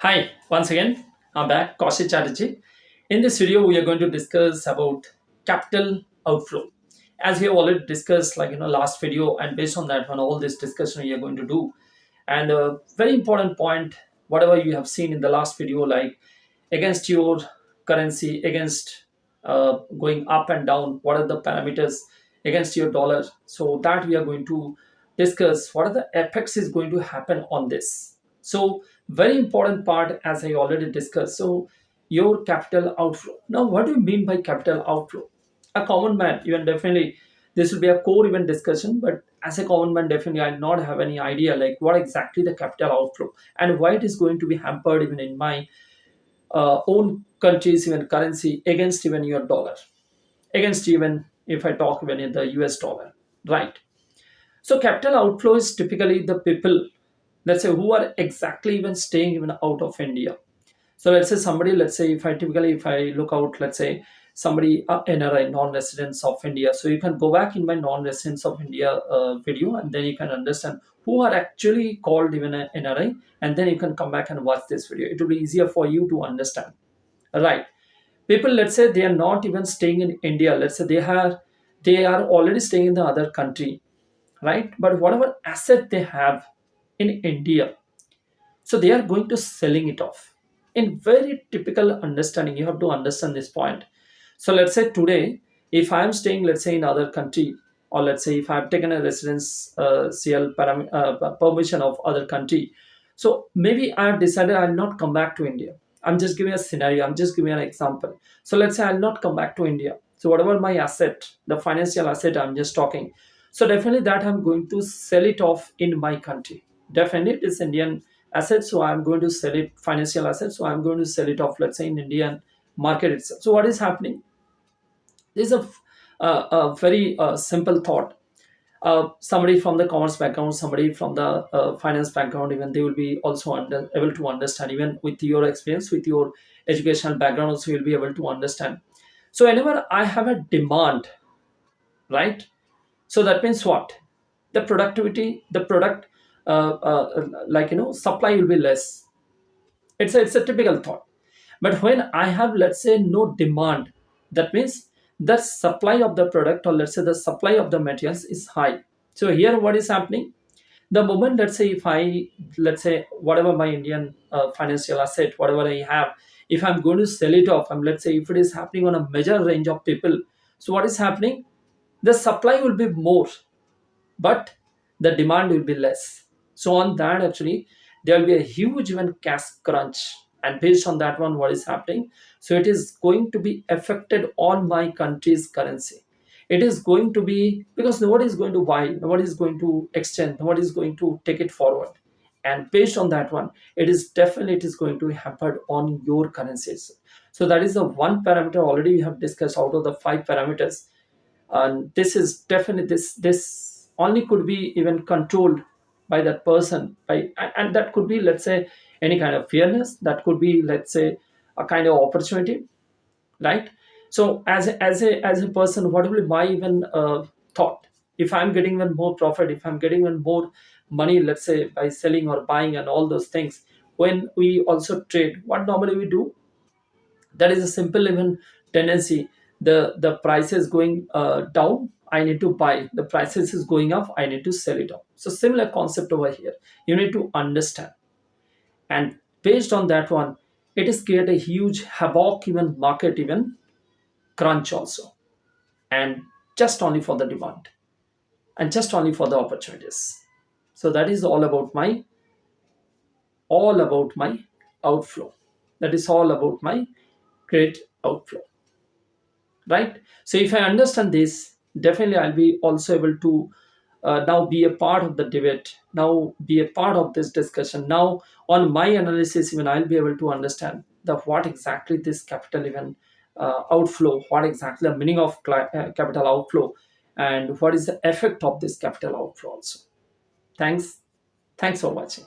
Hi, once again, I'm back, Kaushik Chatterjee. In this video, we are going to discuss about capital outflow. As we have already discussed, last video, and based on that one, all this discussion we are going to do. And a very important point, whatever you have seen in the last video, like against your currency, against going up and down, what are the parameters against your dollar? So that we are going to discuss what are the effects is going to happen on this. So very important part as I already discussed. So your capital outflow. Now, what do you mean by capital outflow? A common man, even definitely this will be a core event discussion, but as a common man, definitely I not have any idea like what exactly the capital outflow and why it is going to be hampered even in my own country's even currency against even your dollar, against even if I talk even in the US dollar, right? So capital outflow is typically the people, let's say, who are exactly even staying even out of India. So let's say somebody, let's say if I look out, let's say somebody NRI, non-residents of India. So you can go back in my non-residents of India video, and then you can understand who are actually called even a NRI, and then you can come back and watch this video. It will be easier for you to understand, right? People, let's say they are not even staying in India. Let's say they are already staying in the other country, right? But whatever asset they have in India, so they are going to selling it off in very typical understanding. You have to understand this point. So let's say today, if I am staying, let's say in other country, or let's say if I have taken a residence permission of other country, so maybe I have decided I'll not come back to India. I'm just giving a scenario, I'm just giving an example. So let's say I'll not come back to India. So whatever my asset, the financial asset I'm just talking, so definitely that I'm going to sell it off in my country. Definitely it is Indian asset, so I'm going to sell it, financial asset, so I'm going to sell it off, let's say in Indian market itself. So what is happening? This is a very simple thought. Somebody from the commerce background, somebody from the finance background, even they will be also able to understand. Even with your experience, with your educational background, also you'll be able to understand. So whenever I have a demand, right? So that means what? The productivity, the product, supply will be less. It's a typical thought. But when I have, let's say, no demand, that means the supply of the product, or let's say the supply of the materials is high. So here what is happening? The moment, let's say, if I, let's say whatever my Indian financial asset, whatever I have, if I'm going to sell it off, and let's say if it is happening on a major range of people, so what is happening? The supply will be more, but the demand will be less. So on that, actually there will be a huge even cash crunch, and based on that one, what is happening? So it is going to be affected on my country's currency. It is going to be, because nobody is going to buy, nobody is going to extend, nobody is going to take it forward, and based on that one, it is definitely, it is going to be hampered on your currencies. So that is the one parameter already we have discussed out of the five parameters. And this is definitely, this only could be even controlled by that person, by, and that could be, let's say, any kind of fairness, that could be, let's say, a kind of opportunity, right? So as a person, what will be my even thought? If I'm getting even more profit, if I'm getting even more money, let's say by selling or buying and all those things, when we also trade, what normally we do, that is a simple even tendency. The price is going down, I need to buy. The prices is going up, I need to sell it off. So similar concept over here, you need to understand. And based on that one, it is create a huge havoc, even market, even crunch also, and just only for the demand, and just only for the opportunities. So that is all about my outflow. That is all about my great outflow, right? So if I understand this, definitely I'll be also able to now be a part of the debate, now be a part of this discussion. Now on my analysis, even I'll be able to understand the what exactly this capital even outflow, what exactly the meaning of capital outflow, and what is the effect of this capital outflow also. Thanks. Thanks for watching.